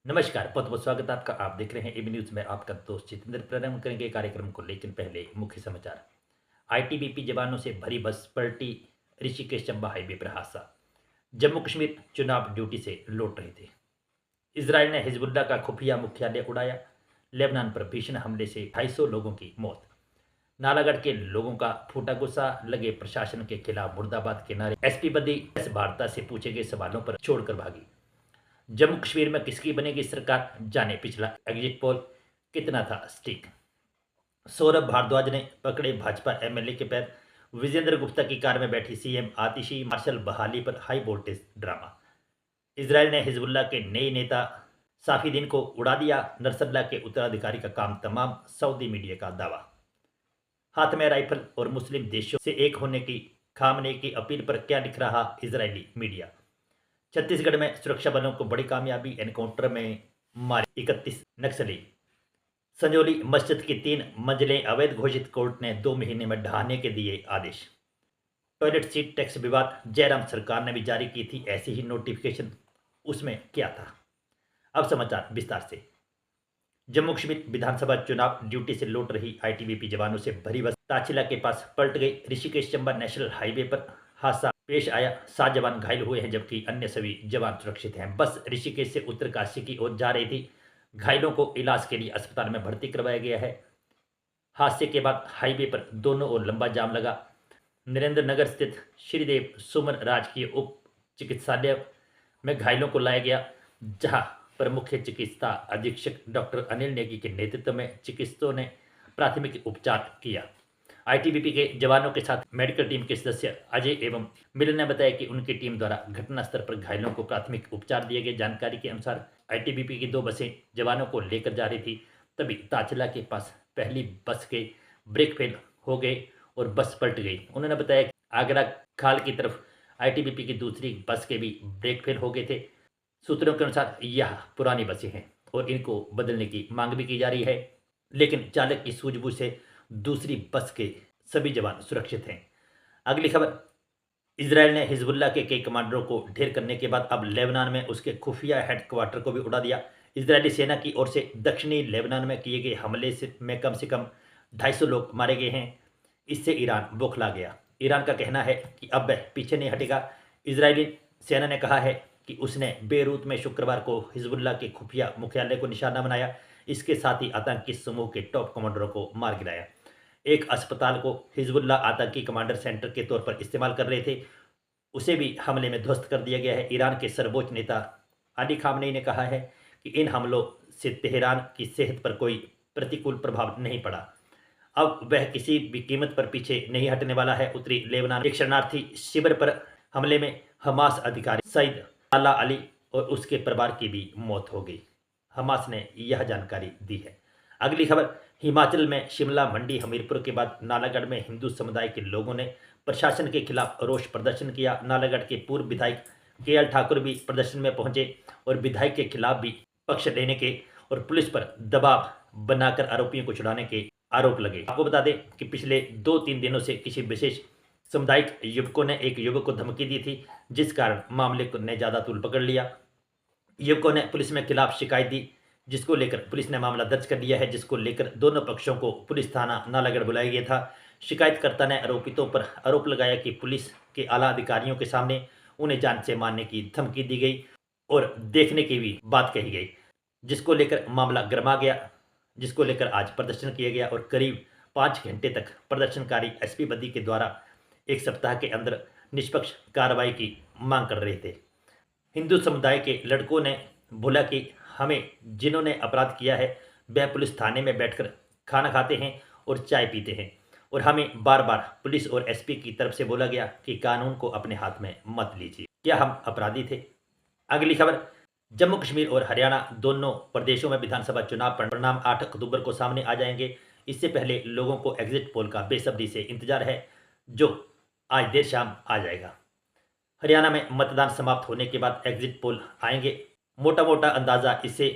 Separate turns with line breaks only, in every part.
नमस्कार, बहुत बहुत स्वागत है आपका। आप देख रहे हैं एबी न्यूज़ में आपका दोस्त जितेंद्र। प्रारंभ करेंगे कार्यक्रम को, लेकिन पहले मुख्य समाचार। आईटीबीपी जवानों से भरी बस पलटी, ऋषिकेश चंबा हाईवे पर हादसा। जम्मू कश्मीर चुनाव ड्यूटी से लौट रहे थे। इसराइल ने हिजबुल्ला का खुफिया मुख्यालय उड़ाया। लेबनान पर भीषण हमले से 250 लोगों की मौत। नालागढ़ के लोगों का फूटा गुस्सा, लगे प्रशासन के खिलाफ मुर्दाबाद के नारे। एसपी बदी एस भारता से पूछे गए सवालों पर छोड़कर भागी। जम्मू कश्मीर में किसकी बनेगी सरकार, जाने पिछला एग्जिट पोल कितना था स्टिक। सौरभ भारद्वाज ने पकड़े भाजपा एमएलए के पैर। विजेंद्र गुप्ता की कार में बैठी सीएम आतिशी। मार्शल बहाली पर हाई वोल्टेज ड्रामा। इसराइल ने हिजबुल्ला के नए नेता साफीदीन को उड़ा दिया। नरसल्ला के उत्तराधिकारी का काम तमाम, सऊदी मीडिया का दावा। हाथ में राइफल और मुस्लिम देशों से एक होने की खामने की अपील पर क्या लिख रहा इजरायली मीडिया। छत्तीसगढ़ में सुरक्षा बलों को बड़ी कामयाबी, एनकाउंटर में मारे 31 नक्सली। संजौली मस्जिद की 3 मंजिलें अवैध घोषित, कोर्ट ने 2 महीने में ढहाने के दिए आदेश। टॉयलेट सीट टैक्स विवाद, जयराम सरकार ने भी जारी की थी ऐसी ही नोटिफिकेशन, उसमें क्या था। अब समाचार विस्तार से। जम्मू कश्मीर विधानसभा चुनाव ड्यूटी से लौट रही आईटीबीपी जवानों से भरी बस ताचिला के पास पलट गई। ऋषिकेश चंबा नेशनल हाईवे पर हादसा पेश आया। 7 जवान घायल हुए हैं, जबकि अन्य सभी जवान सुरक्षित हैं। बस ऋषिकेश से उत्तरकाशी की ओर जा रही थी। घायलों को इलाज के लिए अस्पताल में भर्ती करवाया गया है। हादसे के बाद हाईवे पर दोनों ओर लंबा जाम लगा। नरेंद्र नगर स्थित श्रीदेव सुमन राजकीय उप चिकित्सालय में घायलों को लाया गया, जहां पर मुख्य चिकित्सा अधीक्षक डॉक्टर अनिल नेगी के नेतृत्व में चिकित्सकों ने प्राथमिक उपचार किया। आईटीबीपी के जवानों के साथ मेडिकल टीम के सदस्य अजय एवं मिलन ने बताया कि उनकी टीम द्वारा घटनास्थल पर घायलों को प्राथमिक उपचार दिए गए। जानकारी के अनुसार आईटीबीपी की 2 बसें जवानों को लेकर जा रही थी, तभी ताचला के पास पहली बस के ब्रेक फेल हो गए और बस पलट गई। उन्होंने बताया कि आगरा खाल की तरफ आईटीबीपी की दूसरी बस के भी ब्रेक फेल हो गए थे। सूत्रों के अनुसार यह पुरानी बसें हैं और इनको बदलने की मांग भी की जा रही है, लेकिन चालक की सूझबूझ से दूसरी बस के सभी जवान सुरक्षित हैं। अगली खबर। इजरायल ने हिजबुल्ला के कई कमांडरों को ढेर करने के बाद अब लेबनान में उसके खुफिया हेडक्वार्टर को भी उड़ा दिया। इजरायली सेना की ओर से दक्षिणी लेबनान में किए गए हमले में कम से कम 250 लोग मारे गए हैं। इससे ईरान बौखला गया। ईरान का कहना है कि अब वह पीछे नहीं हटेगा। इजरायली सेना ने कहा है कि उसने बेरूत में शुक्रवार को हिजबुल्ला के खुफिया मुख्यालय को निशाना बनाया। इसके साथ ही आतंकी समूह के टॉप कमांडरों को मार गिराया। एक अस्पताल को हिजबुल्ला आतंकी कमांडर सेंटर के तौर पर इस्तेमाल कर रहे थे, उसे भी हमले में ध्वस्त कर दिया गया है। ईरान के सर्वोच्च नेता अली खामनेई ने कहा है कि इन हमलों से तेहरान की सेहत पर कोई प्रतिकूल प्रभाव नहीं पड़ा। अब वह किसी भी कीमत पर पीछे नहीं हटने वाला है। उत्तरी लेबनान एक शरणार्थी शिविर पर हमले में हमास अधिकारी सईद अला अली और उसके परिवार की भी मौत हो गई। हमास ने यह जानकारी दी है। अगली खबर। हिमाचल में शिमला, मंडी, हमीरपुर के बाद नालागढ़ में हिंदू समुदाय के लोगों ने प्रशासन के खिलाफ रोष प्रदर्शन किया। नालागढ़ के पूर्व विधायक केएल ठाकुर भी प्रदर्शन में पहुंचे और विधायक के खिलाफ भी पक्ष लेने के और पुलिस पर दबाव बनाकर आरोपियों को छुड़ाने के आरोप लगे। आपको बता दें कि पिछले 2-3 दिनों से किसी विशेष सामुदायिक युवकों ने एक युवक को धमकी दी थी, जिस कारण मामले को ने ज्यादा तूल पकड़ लिया। युवकों ने पुलिस में खिलाफ शिकायत दी, जिसको लेकर पुलिस ने मामला दर्ज कर लिया है, जिसको लेकर दोनों पक्षों को पुलिस थाना नालागढ़ बुलाया गया था। शिकायतकर्ता ने आरोपितों पर आरोप लगाया कि पुलिस के आला अधिकारियों के सामने उन्हें जान से मारने की धमकी दी गई और देखने की भी बात कही गई, जिसको लेकर मामला गर्मा गया, जिसको लेकर आज प्रदर्शन किया गया और करीब 5 घंटे तक प्रदर्शनकारी एसपी बदी के द्वारा 1 सप्ताह के अंदर निष्पक्ष कार्रवाई की मांग कर रहे थे। हिंदू समुदाय के लड़कों ने बोला कि हमें जिन्होंने अपराध किया है वह पुलिस थाने में बैठकर खाना खाते हैं और चाय पीते हैं, और हमें बार बार पुलिस और एसपी की तरफ से बोला गया कि कानून को अपने हाथ में मत लीजिए। क्या हम अपराधी थे? अगली खबर। जम्मू कश्मीर और हरियाणा दोनों प्रदेशों में विधानसभा चुनाव परिणाम 8 अक्टूबर को सामने आ जाएंगे। इससे पहले लोगों को एग्जिट पोल का बेसब्री से इंतजार है, जो आज देर शाम आ जाएगा। हरियाणा में मतदान समाप्त होने के बाद एग्जिट पोल आएंगे। मोटा मोटा अंदाजा इससे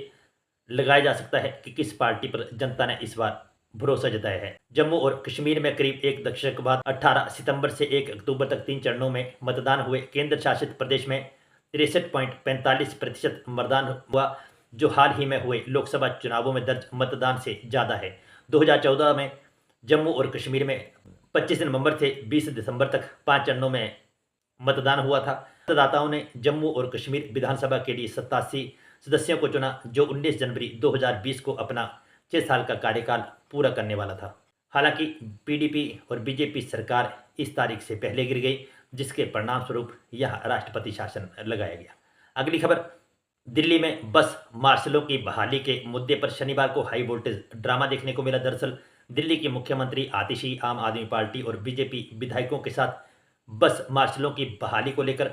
लगाया जा सकता है कि किस पार्टी पर जनता ने इस बार भरोसा जताया है। जम्मू और कश्मीर में करीब 1 दशक बाद 18 सितंबर से 1 अक्टूबर तक 3 चरणों में मतदान हुए। केंद्र शासित प्रदेश में 63.45% मतदान हुआ। जो हाल ही में हुए लोकसभा चुनावों में दर्ज मतदान से ज़्यादा है। 2014 में जम्मू और कश्मीर में 25 नवंबर से 20 दिसंबर तक 5 चरणों में मतदान हुआ था। मतदाताओं ने जम्मू और कश्मीर विधानसभा के लिए 87 सदस्यों को चुना, जो 19 जनवरी 2020 को अपना 6 साल का कार्यकाल पूरा करने वाला था। हालांकि पीडीपी और बीजेपी सरकार इस तारीख से पहले गिर गई, जिसके परिणाम स्वरूप यह राष्ट्रपति शासन लगाया गया। अगली खबर, दिल्ली में बस मार्शलों की बहाली के मुद्दे पर शनिवार को हाई वोल्टेज ड्रामा देखने को मिला। दरअसल दिल्ली की मुख्यमंत्री आतिशी आम आदमी पार्टी और बीजेपी विधायकों के साथ बस मार्शलों की बहाली को लेकर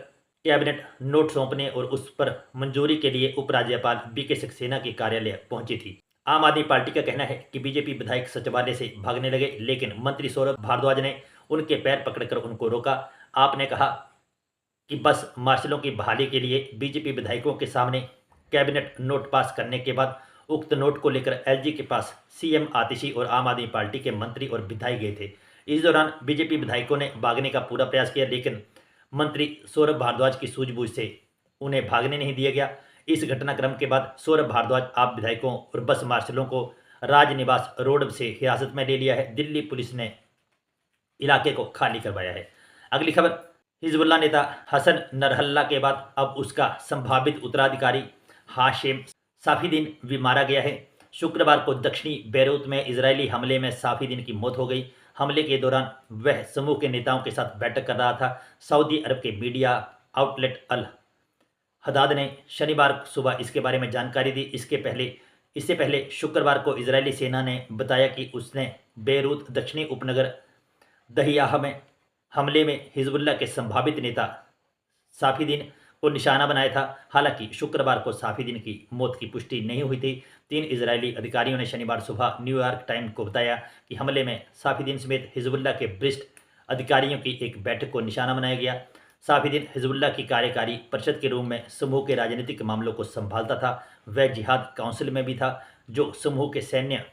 कैबिनेट नोट सौंपने और उस पर मंजूरी के लिए उपराज्यपाल बीके सक्सेना के कार्यालय पहुंची थी। आम आदमी पार्टी का कहना है कि बीजेपी विधायक सचिवालय से भागने लगे, लेकिन मंत्री सौरभ भारद्वाज ने उनके पैर पकड़कर उनको रोका। आपने कहा कि बस मार्शलों की बहाली के लिए बीजेपी विधायकों के सामने कैबिनेट नोट पास करने के बाद उक्त नोट को लेकर एलजी के पास सीएम आतिशी और आम आदमी पार्टी के मंत्री और विधायक गए थे। इस दौरान बीजेपी विधायकों ने भागने का पूरा प्रयास किया, लेकिन मंत्री सौरभ भारद्वाज की सूझबूझ से उन्हें भागने नहीं दिया गया। इस घटनाक्रम के बाद सौरभ भारद्वाज आप विधायकों और बस मार्शलों को राजनिवास रोड से हिरासत में ले लिया है। दिल्ली पुलिस ने इलाके को खाली करवाया है। अगली खबर, हिजबुल्लाह नेता हसन नरहल्ला के बाद अब उसका संभावित उत्तराधिकारी हाशिम साफीदीन भी मारा गया है। शुक्रवार को दक्षिणी बैरूत में इजरायली हमले में साफीदीन की मौत हो गई। हमले के दौरान वह समूह के नेताओं के साथ बैठक कर रहा था। सऊदी अरब के मीडिया आउटलेट अल हदाद ने शनिवार सुबह इसके बारे में जानकारी दी। इससे पहले शुक्रवार को इजरायली सेना ने बताया कि उसने बेरूत दक्षिणी उपनगर दहियाह में हमले में हिजबुल्लाह के संभावित नेता साफीदीन को निशाना बनाया था। हालांकि शुक्रवार को साफीदीन की मौत की पुष्टि नहीं हुई थी। 3 इजरायली अधिकारियों ने शनिवार सुबह न्यूयॉर्क टाइम्स को बताया कि हमले में साफीदीन समेत हिजबुल्लाह के वरिष्ठ अधिकारियों की एक बैठक को निशाना बनाया गया। साफीदीन हिजबुल्लाह की कार्यकारी परिषद के रूम में समूह के राजनीतिक मामलों को संभालता था। वह जिहाद काउंसिल में भी था, जो समूह के सैन्य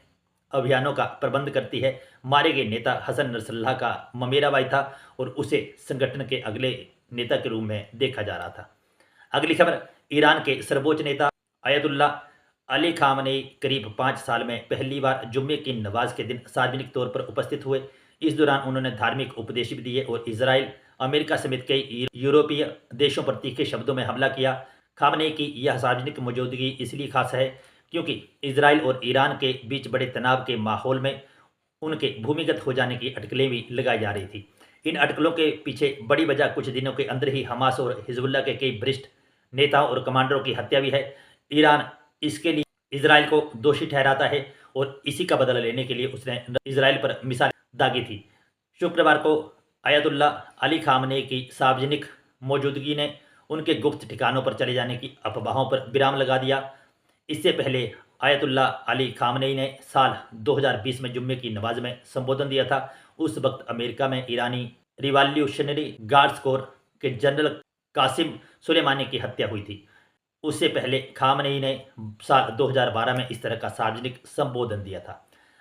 अभियानों का प्रबंध करती है। मारे गए नेता हसन नसरल्लाह का ममेरा भाई था और उसे संगठन के अगले नेता के रूप में देखा जा रहा था। अगली खबर, ईरान के सर्वोच्च नेता अयतुल्ला अली खामनेई करीब 5 साल में पहली बार जुम्मे की नमाज के दिन सार्वजनिक तौर पर उपस्थित हुए। इस दौरान उन्होंने धार्मिक उपदेश भी दिए और इजराइल, अमेरिका समेत कई यूरोपीय देशों पर तीखे शब्दों में हमला किया। खामनेई की यह सार्वजनिक मौजूदगी इसलिए खास है क्योंकि इजराइल और ईरान के बीच बड़े तनाव के माहौल में उनके भूमिगत हो जाने की अटकलें भी लगाई जा रही थी। इन अटकलों के पीछे बड़ी वजह कुछ दिनों के अंदर ही हमास और हिजबुल्लाह के कई वरिष्ठ नेताओं और कमांडरों की हत्या भी है। ईरान इसके लिए इजराइल को दोषी ठहराता है और इसी का बदला लेने के लिए उसने इजराइल पर मिसाइल दागी थी। शुक्रवार को अयतुल्ला अली खामनेई की सार्वजनिक मौजूदगी ने उनके गुप्त ठिकानों पर चले जाने की अफवाहों पर विराम लगा दिया। इससे पहले अयतुल्ला अली खामनेई ने साल 2020 में जुम्मे की नमाज में संबोधन दिया था। उस वक्त अमेरिका में ईरानी रिवॉल्यूशनरी गार्ड्स कोर के जनरल कासिम सुलेमानी की हत्या हुई थी। उससे पहले खामनेई ने साल 2012 में इस तरह का सार्वजनिक संबोधन दिया था।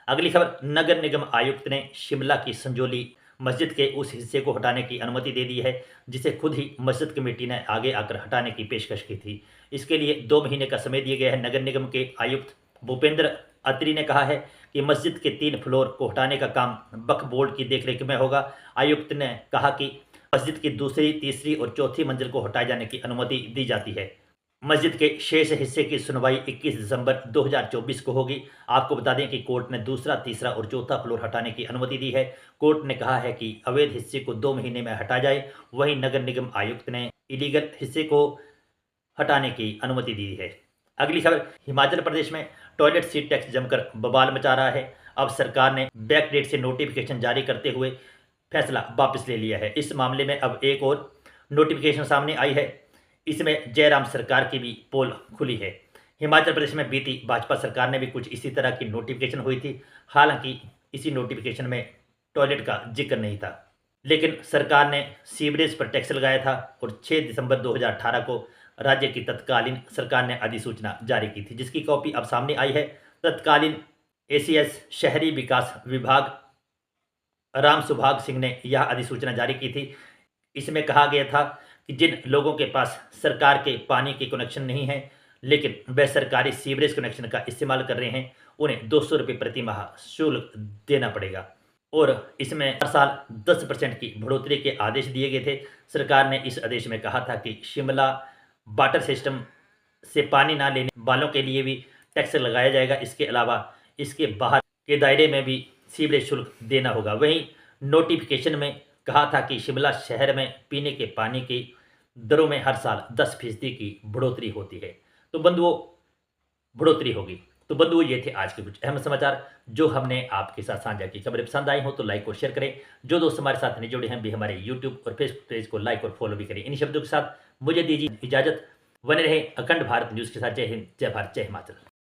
अगली खबर, नगर निगम आयुक्त ने शिमला की संजौली मस्जिद के उस हिस्से को हटाने की अनुमति दे दी है जिसे खुद ही मस्जिद कमेटी ने आगे आकर हटाने की पेशकश की थी। इसके लिए 2 महीने का समय दिया गया है। नगर निगम के आयुक्त भूपेंद्र अत्री ने कहा है कि मस्जिद के 3 फ्लोर को हटाने का काम वक्फ बोर्ड की देखरेख में होगा। आयुक्त ने कहा कि मस्जिद की दूसरी, तीसरी और चौथी मंजिल को हटाए जाने की अनुमति दी जाती है। मस्जिद के शेष हिस्से की सुनवाई 21 दिसंबर 2024 को होगी। आपको बता दें कि कोर्ट ने दूसरा, तीसरा और चौथा फ्लोर हटाने की अनुमति दी है। कोर्ट ने कहा है कि अवैध हिस्से को 2 महीने में हटाया जाए। वहीं नगर निगम आयुक्त ने इलीगल हिस्से को हटाने की अनुमति दी है। अगली खबर, हिमाचल प्रदेश में टॉयलेट सीट टैक्स जमकर बवाल मचा रहा है। अब सरकार ने बैक डेट से नोटिफिकेशन जारी करते हुए फैसला वापस ले लिया है। इस मामले में अब एक और नोटिफिकेशन सामने आई है। इसमें जयराम सरकार की भी पोल खुली है। हिमाचल प्रदेश में बीती भाजपा सरकार ने भी कुछ इसी तरह की नोटिफिकेशन हुई थी। हालांकि इसी नोटिफिकेशन में टॉयलेट का जिक्र नहीं था, लेकिन सरकार ने सीवरेज पर टैक्स लगाया था और 6 दिसंबर 2018 को राज्य की तत्कालीन सरकार ने अधिसूचना जारी की थी, जिसकी कॉपी अब सामने आई है। तत्कालीन एसीएस शहरी विकास विभाग राम सुभाग सिंह ने यह अधिसूचना जारी की थी। इसमें कहा गया था कि जिन लोगों के पास सरकार के पानी के कनेक्शन नहीं है, लेकिन वह सरकारी सीवरेज कनेक्शन का इस्तेमाल कर रहे हैं, उन्हें 200 रुपये प्रति माह शुल्क देना पड़ेगा। और इसमें हर साल 10% की बढ़ोतरी के आदेश दिए गए थे। सरकार ने इस आदेश में कहा था कि शिमला वाटर सिस्टम से पानी ना लेने वालों के लिए भी टैक्स लगाया जाएगा। इसके अलावा इसके बाहर के दायरे में भी सीवरेज शुल्क देना होगा। वहीं नोटिफिकेशन में कहा था कि शिमला शहर में पीने के पानी की दरों में हर साल 10% की बढ़ोतरी होती है। तो बंधुओं, बढ़ोतरी होगी। तो बंधुओं, ये थे आज के कुछ अहम समाचार जो हमने आपके साथ साझा की। खबरें पसंद आई हो तो लाइक और शेयर करें। जो दोस्त हमारे साथ नहीं जुड़े हैं भी हमारे यूट्यूब और फेसबुक पेज को लाइक और फॉलो भी करें। इन शब्दों के साथ मुझे दीजिए इजाजत। बने रहे अखंड भारत न्यूज़ के साथ। जय हिंद, जय भारत, जय हिमाचल।